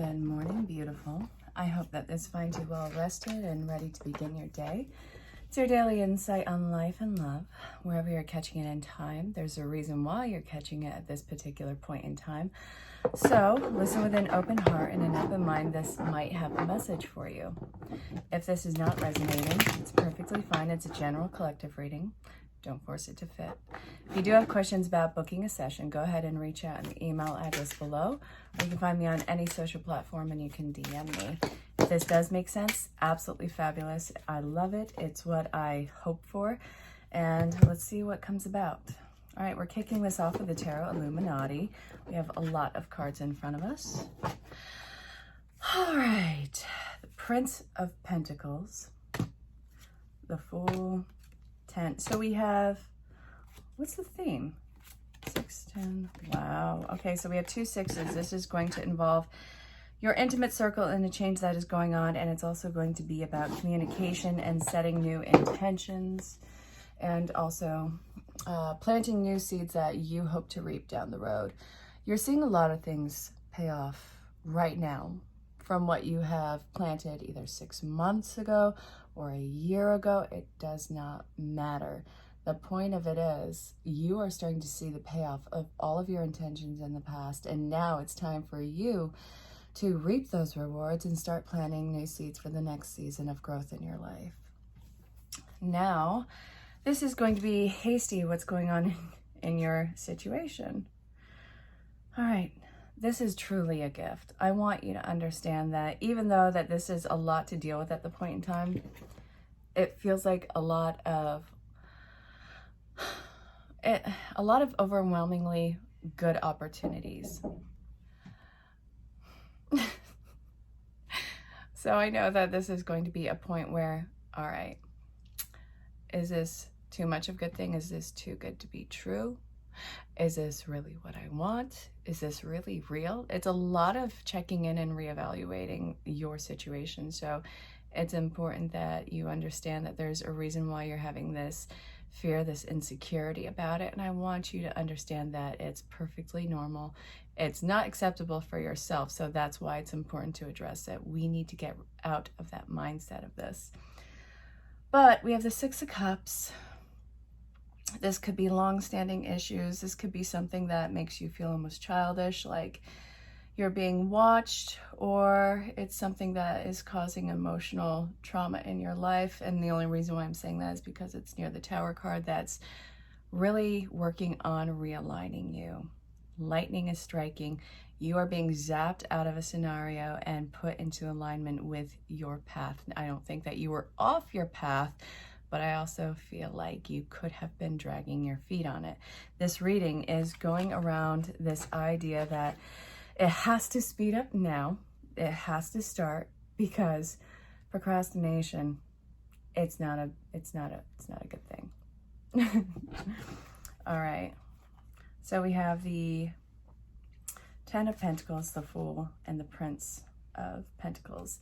Good morning, beautiful. I hope that this finds you well rested and ready to begin your day. It's your daily insight on life and love. Wherever you're catching it in time, there's a reason why you're catching it at this particular point in time. So listen with an open heart and an open mind. This might have a message for you. If this is not resonating, it's perfectly fine. It's a general collective reading. Don't force it to fit. If you do have questions about booking a session, go ahead and reach out in the email address below, or you can find me on any social platform and you can DM me. If this does make sense, absolutely fabulous. I love it. It's what I hope for. And let's see what comes about. All right, we're kicking this off with the Tarot Illuminati. We have a lot of cards in front of us. All right, the Prince of Pentacles, the Fool, 10. So we have, what's the theme? 6, 10. Wow. Okay, so we have 2 6s. This is going to involve your intimate circle and a change that is going on, and it's also going to be about communication and setting new intentions, and also planting new seeds that you hope to reap down the road. You're seeing a lot of things pay off right now from what you have planted either 6 months ago or a year ago. It does not matter. The point of it is you are starting to see the payoff of all of your intentions in the past, and now it's time for you to reap those rewards and start planting new seeds for the next season of growth in your life. Now, this is going to be hasty, what's going on in your situation. All right. This is truly a gift. I want you to understand that even though that this is a lot to deal with at the point in time, it feels like a lot of overwhelmingly good opportunities. So I know that this is going to be a point where, all right, is this too much of a good thing? Is this too good to be true? Is this really what I want? Is this really real? It's a lot of checking in and reevaluating your situation. So it's important that you understand that there's a reason why you're having this fear, this insecurity about it. And I want you to understand that it's perfectly normal. It's not acceptable for yourself. So that's why it's important to address it. We need to get out of that mindset of this. But we have the 6 of Cups. This could be long-standing issues. This could be something that makes you feel almost childish, like you're being watched, or it's something that is causing emotional trauma in your life. And the only reason why I'm saying that is because it's near the Tower card. That's really working on realigning you. Lightning is striking. You are being zapped out of a scenario and put into alignment with your path. I don't think that you were off your path, but I also feel like you could have been dragging your feet on it. This reading is going around this idea that it has to speed up now. It has to start, because procrastination, it's not a good thing. All right. So we have the 10 of Pentacles, the Fool, and the Prince of Pentacles.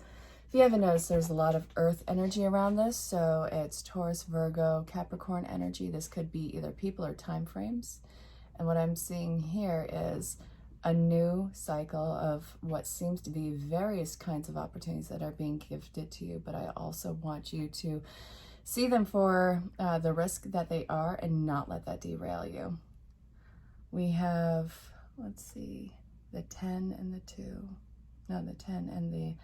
If you haven't noticed, there's a lot of earth energy around this. So it's Taurus, Virgo, Capricorn energy. This could be either people or time frames. And what I'm seeing here is a new cycle of what seems to be various kinds of opportunities that are being gifted to you. But I also want you to see them for the risk that they are and not let that derail you. We have, let's see, the 10 and the 2. No, the 10 and the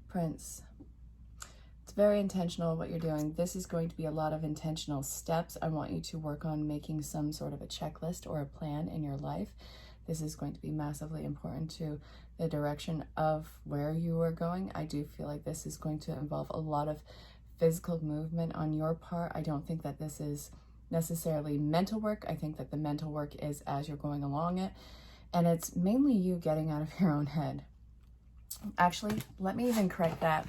Prince. It's very intentional what you're doing. This is going to be a lot of intentional steps. I want you to work on making some sort of a checklist or a plan in your life. This is going to be massively important to the direction of where you are going. I do feel like this is going to involve a lot of physical movement on your part. I don't think that this is necessarily mental work. I think that the mental work is as you're going along it. And it's mainly you getting out of your own head. Actually, let me even correct that.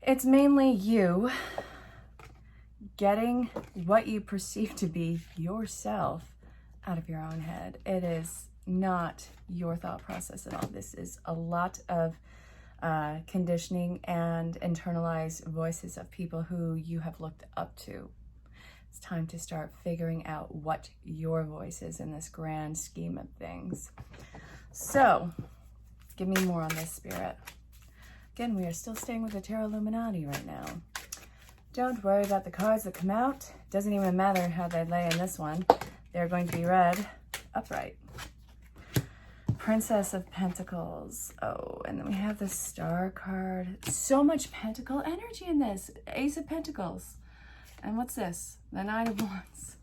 It's mainly you getting what you perceive to be yourself out of your own head. It is not your thought process at all. This is a lot of conditioning and internalized voices of people who you have looked up to. It's time to start figuring out what your voice is in this grand scheme of things. So Give me more on this, Spirit. Again, we are still staying with the Tarot Illuminati right now. Don't worry about the cards that come out. Doesn't even matter how they lay in this one. They're going to be read upright. Princess of Pentacles. Oh, and then we have the Star card. So much Pentacle energy in this. Ace of Pentacles. And what's this? The Knight of Wands.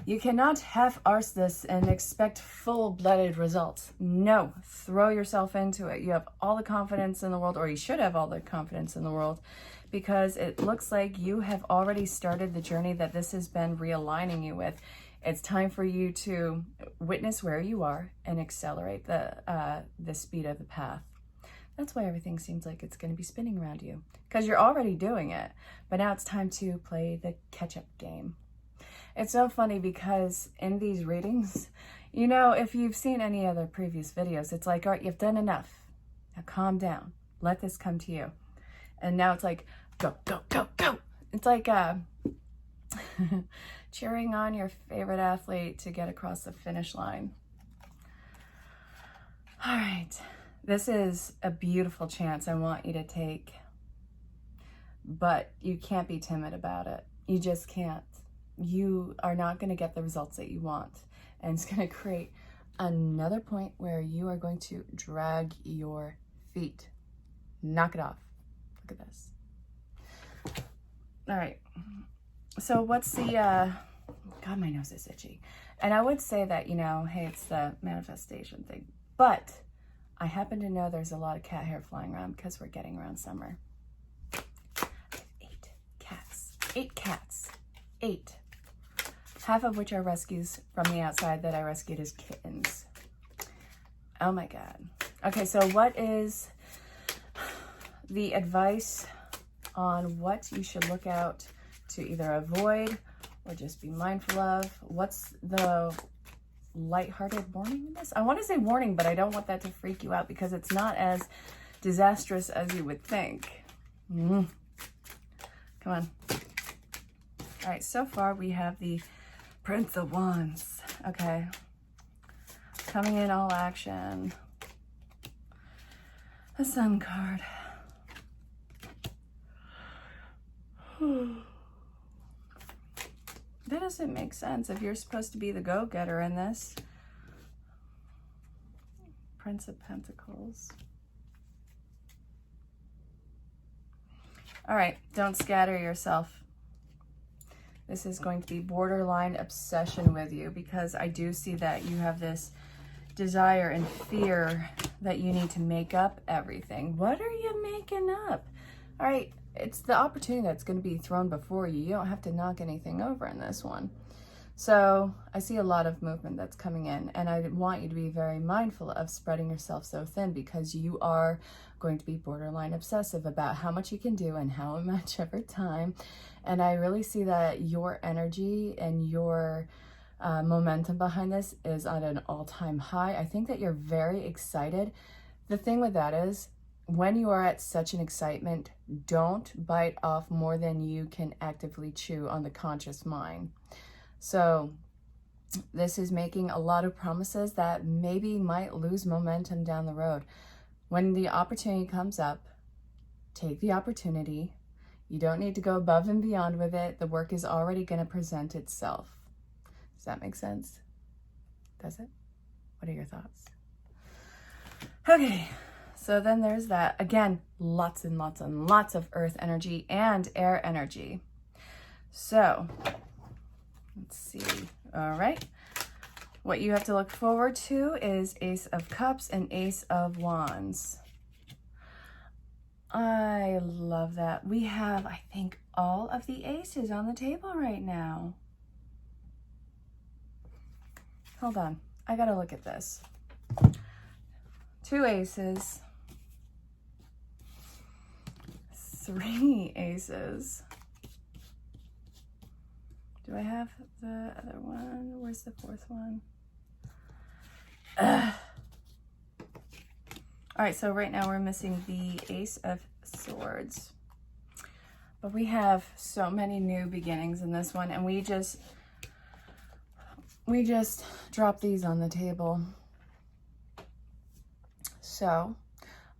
You cannot half-arse this and expect full-blooded results. No, throw yourself into it. You have all the confidence in the world, or you should have all the confidence in the world, because it looks like you have already started the journey that this has been realigning you with. It's time for you to witness where you are and accelerate the speed of the path. That's why everything seems like it's going to be spinning around you, because you're already doing it. But now it's time to play the catch-up game. It's so funny because in these readings, you know, if you've seen any other previous videos, it's like, all right, you've done enough. Now calm down. Let this come to you. And now it's like, go, go, go, go. It's like cheering on your favorite athlete to get across the finish line. All right. This is a beautiful chance I want you to take. But you can't be timid about it. You just can't. You are not going to get the results that you want. And it's going to create another point where you are going to drag your feet. Knock it off. Look at this. All right. So what's the, God, my nose is itchy. And I would say that, you know, hey, it's the manifestation thing. But I happen to know there's a lot of cat hair flying around because we're getting around summer. 8 cats. 8 cats. 8. Half of which are rescues from the outside that I rescued as kittens. Oh my God. Okay, so what is the advice on what you should look out to either avoid or just be mindful of? What's the lighthearted warning in this? I want to say warning, but I don't want that to freak you out because it's not as disastrous as you would think. Come on. All right, so far we have the Prince of Wands. Okay. Coming in all action. The Sun card. That doesn't make sense if you're supposed to be the go-getter in this. Prince of Pentacles. All right, don't scatter yourself. This is going to be borderline obsession with you because I do see that you have this desire and fear that you need to make up everything. What are you making up? All right, it's the opportunity that's going to be thrown before you. You don't have to knock anything over in this one. So I see a lot of movement that's coming in, and I want you to be very mindful of spreading yourself so thin because you are going to be borderline obsessive about how much you can do and how much over time. And I really see that your energy and your momentum behind this is at an all-time high. I think that you're very excited. The thing with that is, when you are at such an excitement, don't bite off more than you can actively chew on the conscious mind. So this is making a lot of promises that maybe might lose momentum down the road. When the opportunity comes up, take the opportunity. You don't need to go above and beyond with it. The work is already going to present itself. Does that make sense? Does it? What are your thoughts? Okay, so then there's that. Again, lots and lots and lots of earth energy and air energy. So let's see. All right. What you have to look forward to is Ace of Cups and Ace of Wands. I love that. We have, I think, all of the aces on the table right now. Hold on. I gotta look at this. 2 aces. 3 aces. Do I have the other one? Where's the 4th one? Ugh. All right, so right now we're missing the Ace of Swords. But we have so many new beginnings in this one, and we just dropped these on the table. So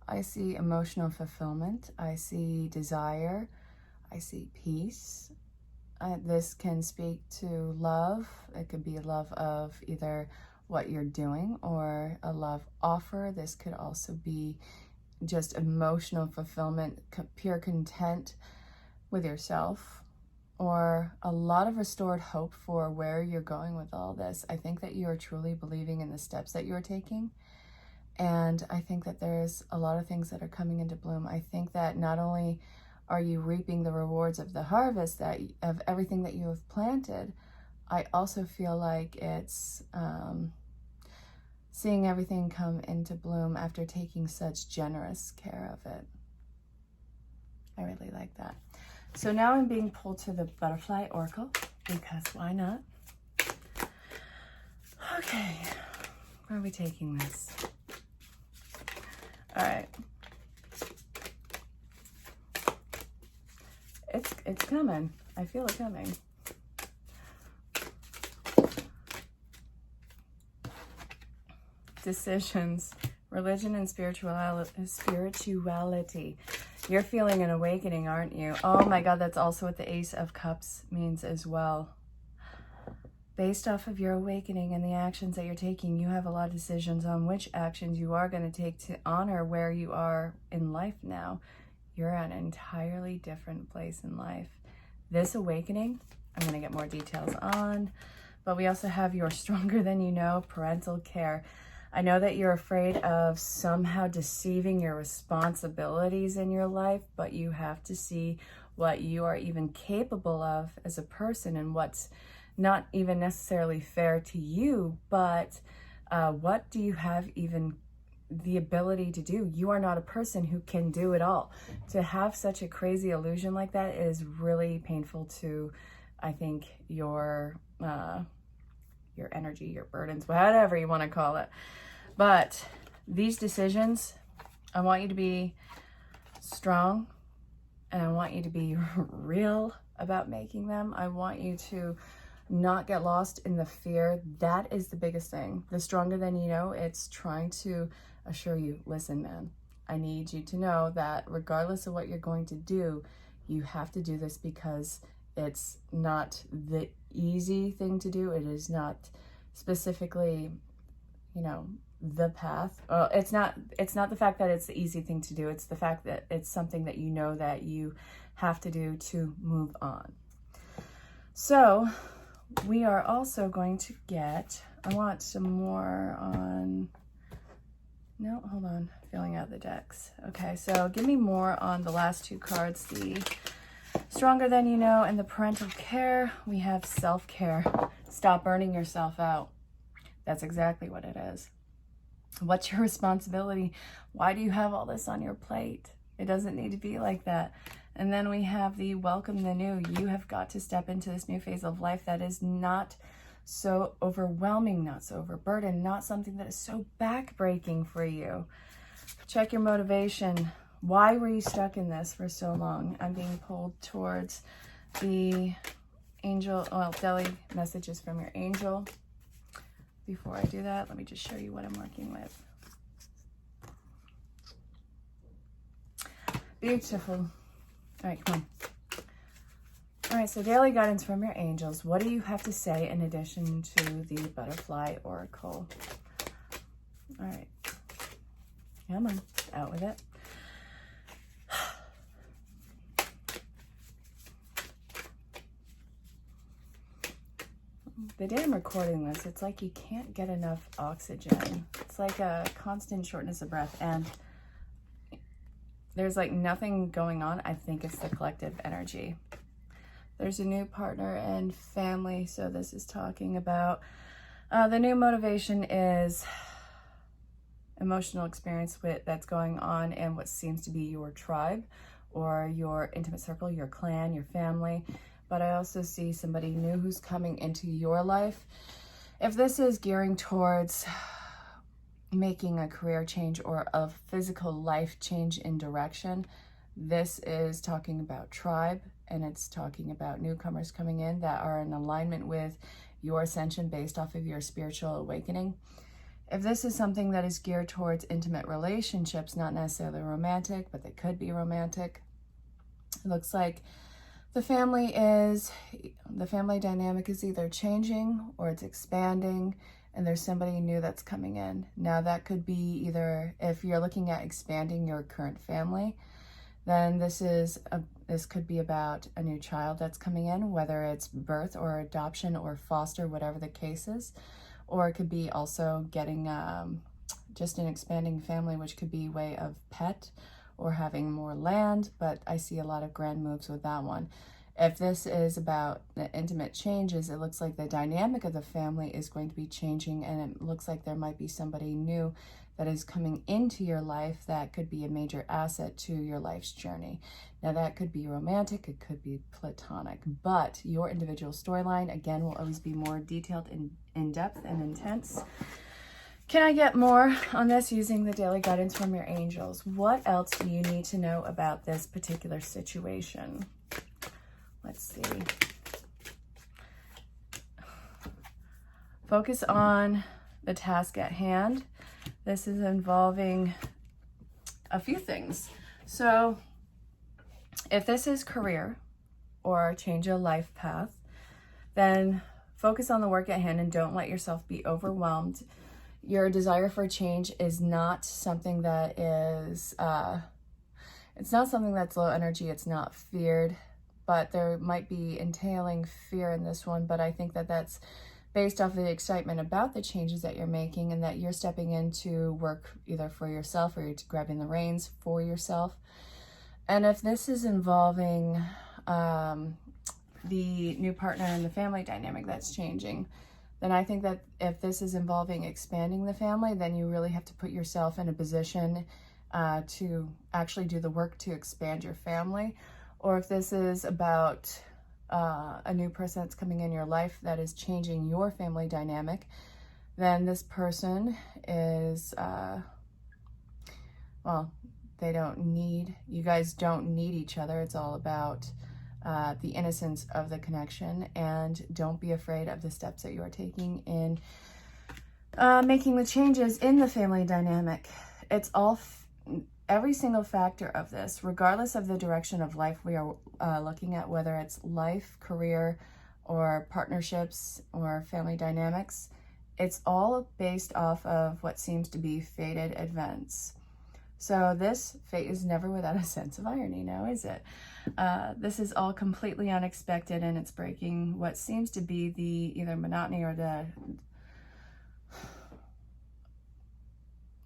I see emotional fulfillment. I see desire. I see peace. This can speak to love. It could be a love of either what you're doing or a love offer. This could also be just emotional fulfillment, pure content with yourself, or a lot of restored hope for where you're going with all this. I think that you are truly believing in the steps that you're taking. And I think that there's a lot of things that are coming into bloom. I think that not only are you reaping the rewards of the harvest that of everything that you have planted, I also feel like it's seeing everything come into bloom after taking such generous care of it. I really like that. So now I'm being pulled to the butterfly oracle, because why not? Okay, where are we taking this? All right. It's coming. I feel it coming. Decisions, religion and spirituality. You're feeling an awakening, aren't you? Oh my God, that's also what the Ace of Cups means as well. Based off of your awakening and the actions that you're taking, you have a lot of decisions on which actions you are going to take to honor where you are in life now. You're at an entirely different place in life. This awakening, I'm going to get more details on, but we also have your stronger than you know parental care. I know that you're afraid of somehow deceiving your responsibilities in your life, but you have to see what you are even capable of as a person and what's not even necessarily fair to you, but what do you have even the ability to do? You are not a person who can do it all. To have such a crazy illusion like that is really painful to, I think, your energy, your burdens, whatever you want to call it. But these decisions, I want you to be strong, and I want you to be real about making them. I want you to not get lost in the fear. That is the biggest thing. The stronger than you know, it's trying to assure you, listen, man, I need you to know that regardless of what you're going to do, you have to do this because it's not the easy thing to do. It is not specifically, the path. It's not the fact that it's the easy thing to do. It's the fact that it's something that you know that you have to do to move on. So we are also going to get, I want some more on, no, hold on, filling out the decks. Okay, so give me more on the last two cards, the stronger than you know and the parental care. We have self-care. Stop burning yourself out. That's exactly what it is. What's your responsibility? Why do you have all this on your plate? It doesn't need to be like that. And then we have the welcome the new. You have got to step into this new phase of life that is not so overwhelming, not so overburdened, not something that is so backbreaking for you. Check your motivation. Why were you stuck in this for so long? I'm being pulled towards the angel, daily messages from your angel. Before I do that, let me just show you what I'm working with. Beautiful. All right, come on. All right, so daily guidance from your angels. What do you have to say in addition to the butterfly oracle? All right. Come on, out with it. The day I'm recording this, it's like you can't get enough oxygen. It's like a constant shortness of breath, and there's like nothing going on. I think it's the collective energy. There's a new partner and family, so this is talking about the new motivation is emotional experience that's going on in what seems to be your tribe or your intimate circle, your clan, your family. But I also see somebody new who's coming into your life. If this is gearing towards making a career change or a physical life change in direction, this is talking about tribe, and it's talking about newcomers coming in that are in alignment with your ascension based off of your spiritual awakening. If this is something that is geared towards intimate relationships, not necessarily romantic, but they could be romantic, it looks like the family dynamic is either changing or it's expanding, and there's somebody new that's coming in. Now that could be either, if you're looking at expanding your current family, then this could be about a new child that's coming in, whether it's birth or adoption or foster, whatever the case is. Or it could be also getting just an expanding family, which could be way of pet or having more land, but I see a lot of grand moves with that one. If this is about the intimate changes, it looks like the dynamic of the family is going to be changing, and it looks like there might be somebody new that is coming into your life that could be a major asset to your life's journey. Now that could be romantic, it could be platonic, but your individual storyline, again, will always be more detailed and in-depth and intense. Can I get more on this using the daily guidance from your angels? What else do you need to know about this particular situation? Let's see. Focus on the task at hand. This is involving a few things. So if this is career or change of life path, then focus on the work at hand and don't let yourself be overwhelmed. Your desire for change is not something that is, it's not something that's low energy. It's not feared, but there might be entailing fear in this one. But I think that that's based off of the excitement about the changes that you're making, and that you're stepping into work either for yourself or you're grabbing the reins for yourself. And if this is involving the new partner and the family dynamic that's changing, then I think that if this is involving expanding the family, then you really have to put yourself in a position to actually do the work to expand your family. Or if this is about a new person that's coming in your life that is changing your family dynamic, then this person is, well, you guys don't need each other. It's all about the innocence of the connection, and don't be afraid of the steps that you are taking in making the changes in the family dynamic. It's all every single factor of this, regardless of the direction of life we are looking at, whether it's life, career, or partnerships or family dynamics, it's all based off of what seems to be fated events. So this fate is never without a sense of irony now, is it? This is all completely unexpected, and it's breaking what seems to be the either monotony or the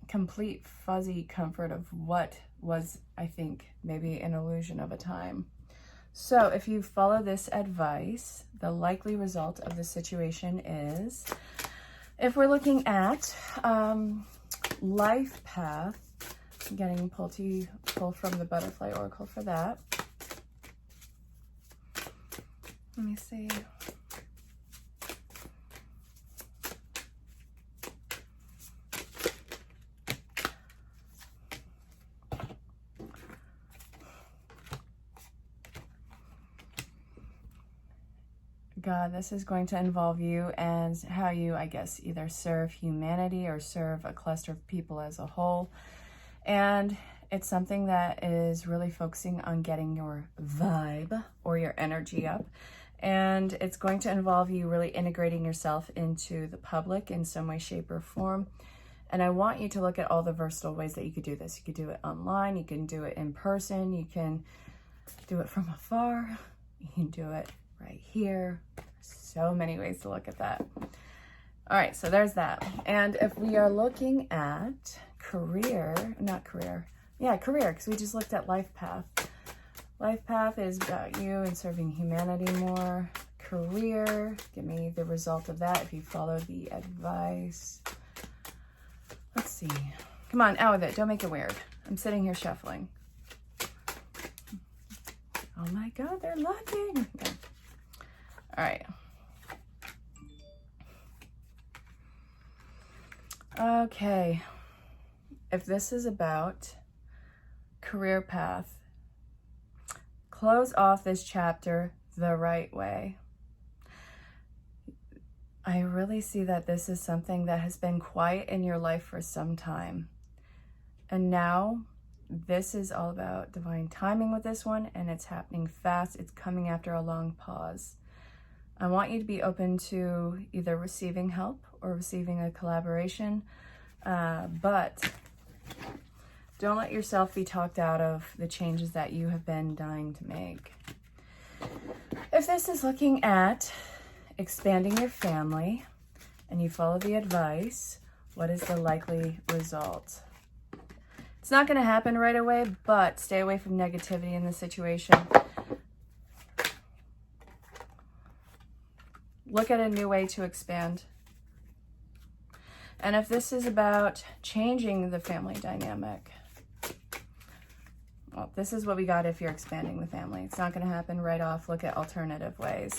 complete fuzzy comfort of what was, I think, maybe an illusion of a time. So if you follow this advice, the likely result of the situation is, if we're looking at life path, I'm getting pull from the Butterfly Oracle for that. Let me see. God, this is going to involve you and how you, I guess, either serve humanity or serve a cluster of people as a whole. And it's something that is really focusing on getting your vibe or your energy up. And it's going to involve you really integrating yourself into the public in some way, shape, or form. And I want you to look at all the versatile ways that you could do this. You could do it online, you can do it in person, you can do it from afar, you can do it right here. So many ways to look at that. All right, so there's that. And if we are looking at career, because we just looked at life path. Life path is about you and serving humanity more. Career, give me the result of that if you follow the advice. Let's see. Come on, out with it. Don't make it weird. I'm sitting here shuffling. Oh my God, they're looking. Okay. All right. Okay. If this is about career path, close off this chapter the right way. I really see that this is something that has been quiet in your life for some time. And now this is all about divine timing with this one, and it's happening fast. It's coming after a long pause. I want you to be open to either receiving help or receiving a collaboration, but don't let yourself be talked out of the changes that you have been dying to make. If this is looking at expanding your family and you follow the advice, what is the likely result? It's not going to happen right away, but stay away from negativity in this situation. Look at a new way to expand. And if this is about changing the family dynamic, well, this is what we got if you're expanding the family. It's not going to happen right off. Look at alternative ways.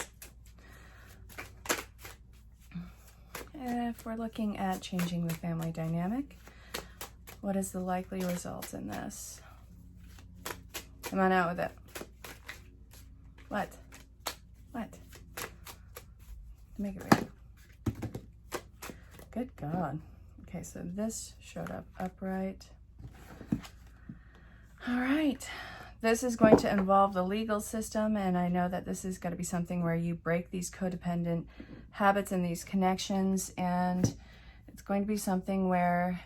If we're looking at changing the family dynamic, what is the likely result in this? Come on out with it. What? Make it real. Good God. Okay, so this showed up upright. All right. This is going to involve the legal system, and I know that this is going to be something where you break these codependent habits and these connections, and it's going to be something where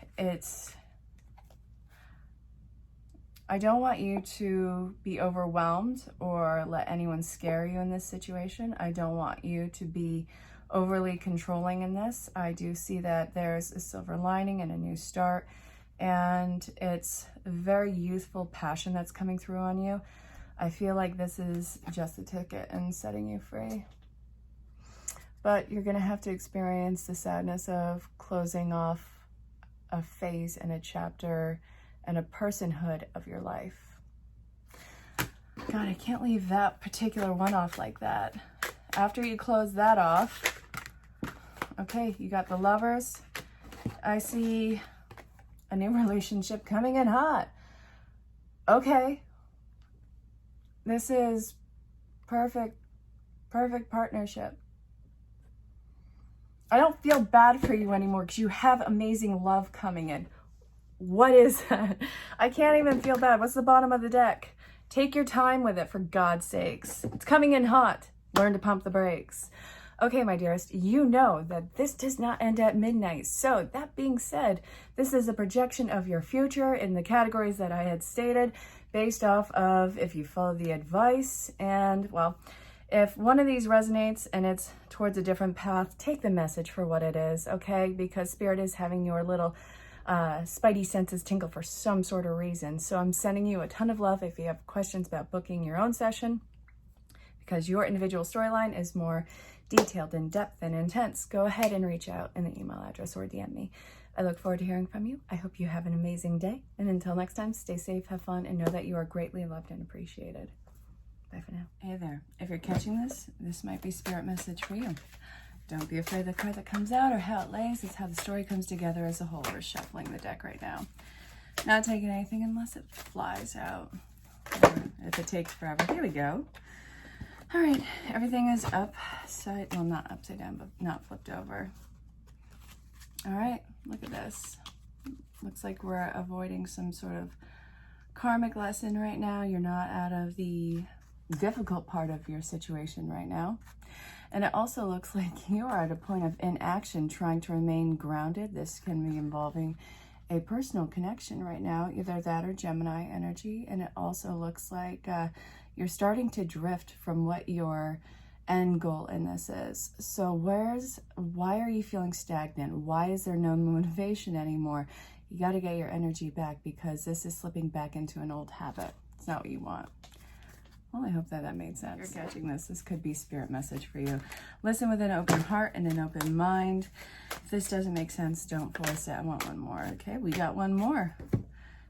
I don't want you to be overwhelmed or let anyone scare you in this situation. I don't want you to be overly controlling in this. I do see that there's a silver lining and a new start, and it's a very youthful passion that's coming through on you. I feel like this is just a ticket and setting you free. But you're going to have to experience the sadness of closing off a phase and a chapter and a personhood of your life. God, I can't leave that particular one off like that. After you close that off, okay, you got the Lovers. I see a new relationship coming in hot. Okay. This is perfect partnership. I don't feel bad for you anymore because you have amazing love coming in. What is that? I can't even feel bad. What's the bottom of the deck? Take your time with it, for God's sakes. It's coming in hot. Learn to pump the brakes. Okay, my dearest, you know that this does not end at midnight. So that being said, this is a projection of your future in the categories that I had stated based off of if you follow the advice. And, well, if one of these resonates and it's towards a different path, take the message for what it is, okay? Because Spirit is having your little spidey senses tingle for some sort of reason. So I'm sending you a ton of love if you have questions about booking your own session, because your individual storyline is more detailed, in depth, and intense. Go ahead and reach out in the email address or DM me. I look forward to hearing from you. I hope you have an amazing day. And until next time, stay safe, have fun, and know that you are greatly loved and appreciated. Bye for now. Hey there. If you're catching this, this might be Spirit message for you. Don't be afraid of the card that comes out or how it lays. It's how the story comes together as a whole. We're shuffling the deck right now. Not taking anything unless it flies out. Or if it takes forever. Here we go. All right. Everything is upside, well, not upside down, but not flipped over. All right. Look at this. Looks like we're avoiding some sort of karmic lesson right now. You're not out of the difficult part of your situation right now. And it also looks like you are at a point of inaction, trying to remain grounded. This can be involving a personal connection right now, either that or Gemini energy. And it also looks like you're starting to drift from what your end goal in this is. So why are you feeling stagnant? Why is there no motivation anymore? You got to get your energy back, because this is slipping back into an old habit. It's not what you want. Well, I hope that made sense. If you're catching this, this could be Spirit message for you. Listen with an open heart and an open mind. If this doesn't make sense, don't force it. I want one more. Okay, we got one more.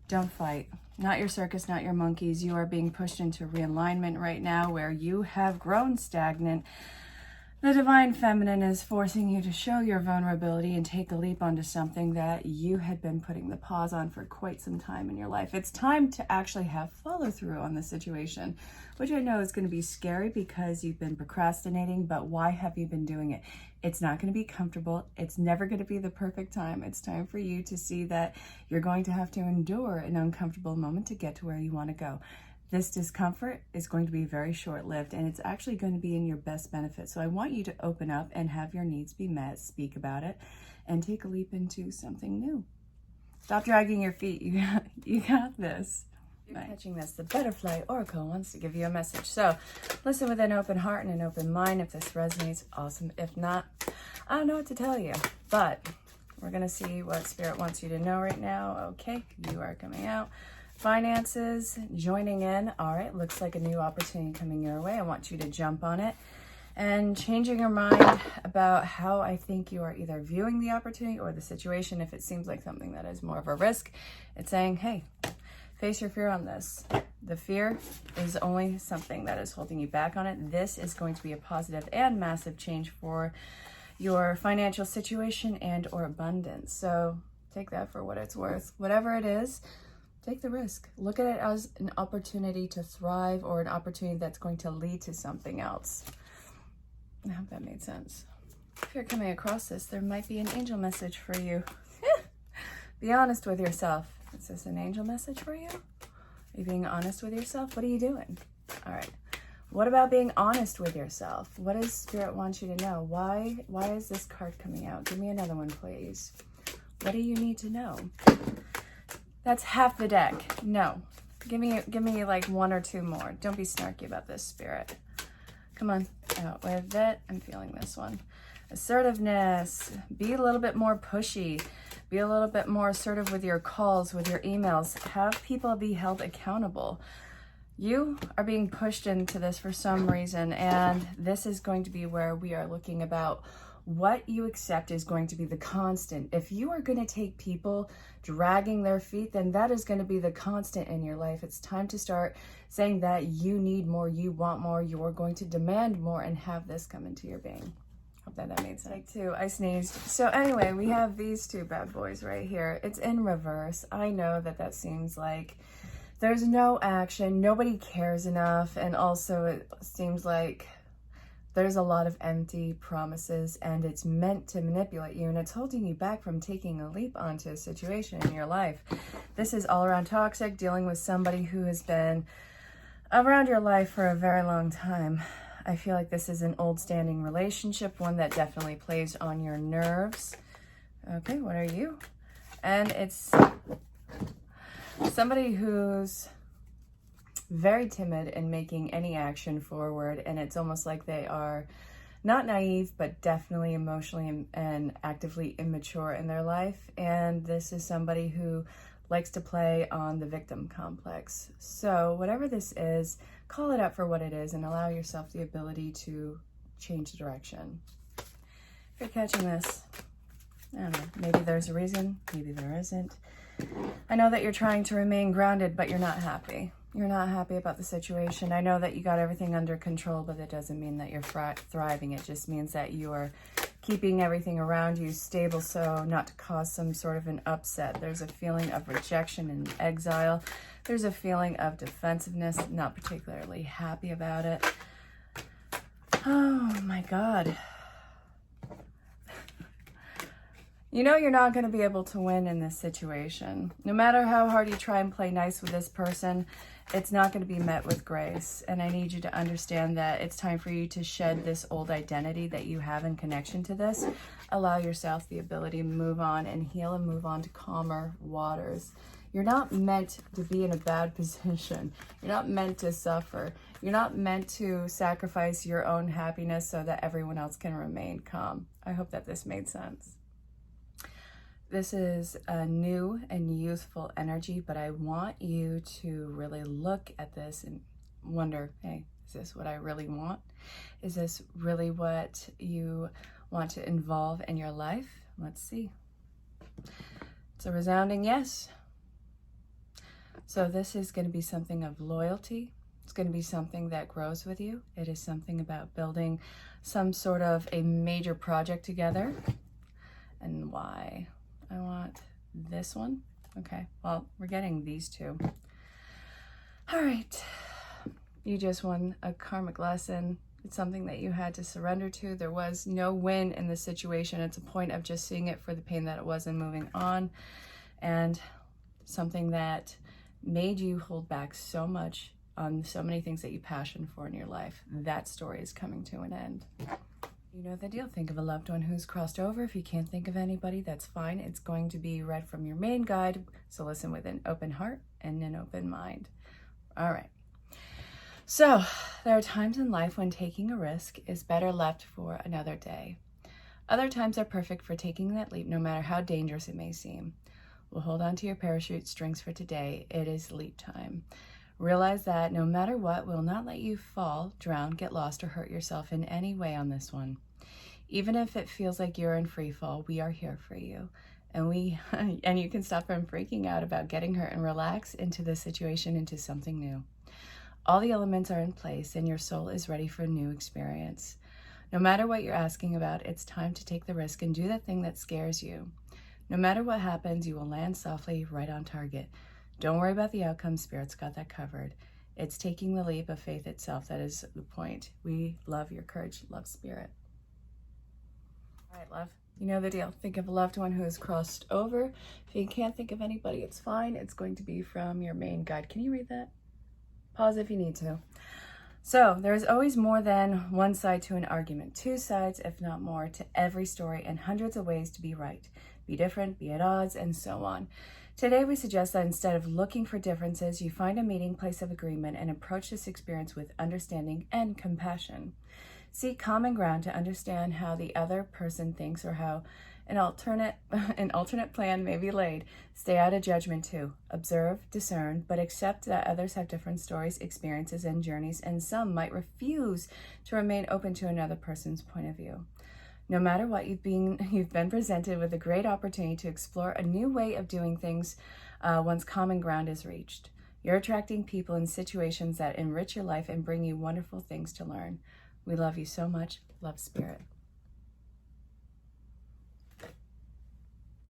Don't fight. Not your circus, not your monkeys. You are being pushed into realignment right now where you have grown stagnant. The divine feminine is forcing you to show your vulnerability and take a leap onto something that you had been putting the pause on for quite some time in your life. It's time to actually have follow through on the situation, which I know is going to be scary because you've been procrastinating, but why have you been doing it? It's not going to be comfortable. It's never going to be the perfect time. It's time for you to see that you're going to have to endure an uncomfortable moment to get to where you want to go. This discomfort is going to be very short-lived, and it's actually going to be in your best benefit. So I want you to open up and have your needs be met, speak about it, and take a leap into something new. Stop dragging your feet. You got this. You're catching this. The Butterfly Oracle wants to give you a message. So listen with an open heart and an open mind. If this resonates, awesome. If not, I don't know what to tell you. But we're going to see what Spirit wants you to know right now. Okay, you are coming out. Finances, joining in. All right, looks like a new opportunity coming your way. I want you to jump on it and changing your mind about how I think you are either viewing the opportunity or the situation. If it seems like something that is more of a risk, it's saying, hey, face your fear on this. The fear is only something that is holding you back on it. This is going to be a positive and massive change for your financial situation and or abundance. So take that for what it's worth. Whatever it is, take the risk. Look at it as an opportunity to thrive or an opportunity that's going to lead to something else. I hope that made sense. If you're coming across this, there might be an angel message for you. Be honest with yourself. Is this an angel message for you? Are you being honest with yourself? What are you doing? All right. What about being honest with yourself? What does Spirit want you to know? Why is this card coming out? Give me another one, please. What do you need to know? That's half the deck. No. Give me like one or two more. Don't be snarky about this, Spirit. Come on, out with it. I'm feeling this one. Assertiveness. Be a little bit more pushy. Be a little bit more assertive with your calls, with your emails. Have people be held accountable. You are being pushed into this for some reason, and this is going to be where we are looking about what you accept is going to be the constant. If you are going to take people dragging their feet, then that is going to be the constant in your life. It's time to start saying that you need more, you want more, you're going to demand more, and have this come into your being. Hope that made sense. Like two, I sneezed. So anyway, we have these two bad boys right here. It's in reverse. I know that seems like there's no action, nobody cares enough, and also it seems like there's a lot of empty promises, and it's meant to manipulate you, and it's holding you back from taking a leap onto a situation in your life. This is all around toxic, dealing with somebody who has been around your life for a very long time. I feel like this is an old standing relationship, one that definitely plays on your nerves. Okay, what are you? And it's somebody who's very timid in making any action forward, and it's almost like they are not naive, but definitely emotionally and actively immature in their life. And this is somebody who likes to play on the victim complex. So whatever this is, call it up for what it is and allow yourself the ability to change direction. If you're catching this, I don't know, maybe there's a reason, maybe there isn't. I know that you're trying to remain grounded, but you're not happy. You're not happy about the situation. I know that you got everything under control, but that doesn't mean that you're thriving. It just means that you are keeping everything around you stable so not to cause some sort of an upset. There's a feeling of rejection and exile. There's a feeling of defensiveness, not particularly happy about it. Oh my God. You know you're not going to be able to win in this situation. No matter how hard you try and play nice with this person, it's not going to be met with grace. And I need you to understand that it's time for you to shed this old identity that you have in connection to this. Allow yourself the ability to move on and heal and move on to calmer waters. You're not meant to be in a bad position. You're not meant to suffer. You're not meant to sacrifice your own happiness so that everyone else can remain calm. I hope that this made sense. This is a new and youthful energy, but I want you to really look at this and wonder, hey, is this what I really want? Is this really what you want to involve in your life? Let's see. It's a resounding yes. So this is going to be something of loyalty. It's going to be something that grows with you. It is something about building some sort of a major project together. And why? I want this one. Okay, well, we're getting these two. All right, you just won a karmic lesson. It's something that you had to surrender to. There was no win in the situation. It's a point of just seeing it for the pain that it was and moving on. And something that made you hold back so much on so many things that you passion for in your life. That story is coming to an end. You know the deal. Think of a loved one who's crossed over. If you can't think of anybody, that's fine. It's going to be read from your main guide. So listen with an open heart and an open mind. All right. So there are times in life when taking a risk is better left for another day. Other times are perfect for taking that leap, no matter how dangerous it may seem. Well, hold on to your parachute strings for today. It is leap time. Realize that no matter what, we'll not let you fall, drown, get lost, or hurt yourself in any way on this one. Even if it feels like you're in free fall, we are here for you. And you can stop from freaking out about getting hurt and relax into the situation, into something new. All the elements are in place and your soul is ready for a new experience. No matter what you're asking about, it's time to take the risk and do the thing that scares you. No matter what happens, you will land softly right on target. Don't worry about the outcome. Spirit's got that covered. It's taking the leap of faith itself that is the point. We love your courage. Love, Spirit. All right, love. You know the deal. Think of a loved one who has crossed over. If you can't think of anybody, it's fine. It's going to be from your main guide. Can you read that? Pause if you need to. So there is always more than one side to an argument. Two sides, if not more, to every story, and hundreds of ways to be right. Be different, be at odds, and so on. Today, we suggest that instead of looking for differences, you find a meeting place of agreement and approach this experience with understanding and compassion. Seek common ground to understand how the other person thinks or how an alternate plan may be laid. Stay out of judgment too. Observe, discern, but accept that others have different stories, experiences, and journeys, and some might refuse to remain open to another person's point of view. No matter what, you've been presented with a great opportunity to explore a new way of doing things once common ground is reached. You're attracting people and situations that enrich your life and bring you wonderful things to learn. We love you so much. Love, Spirit.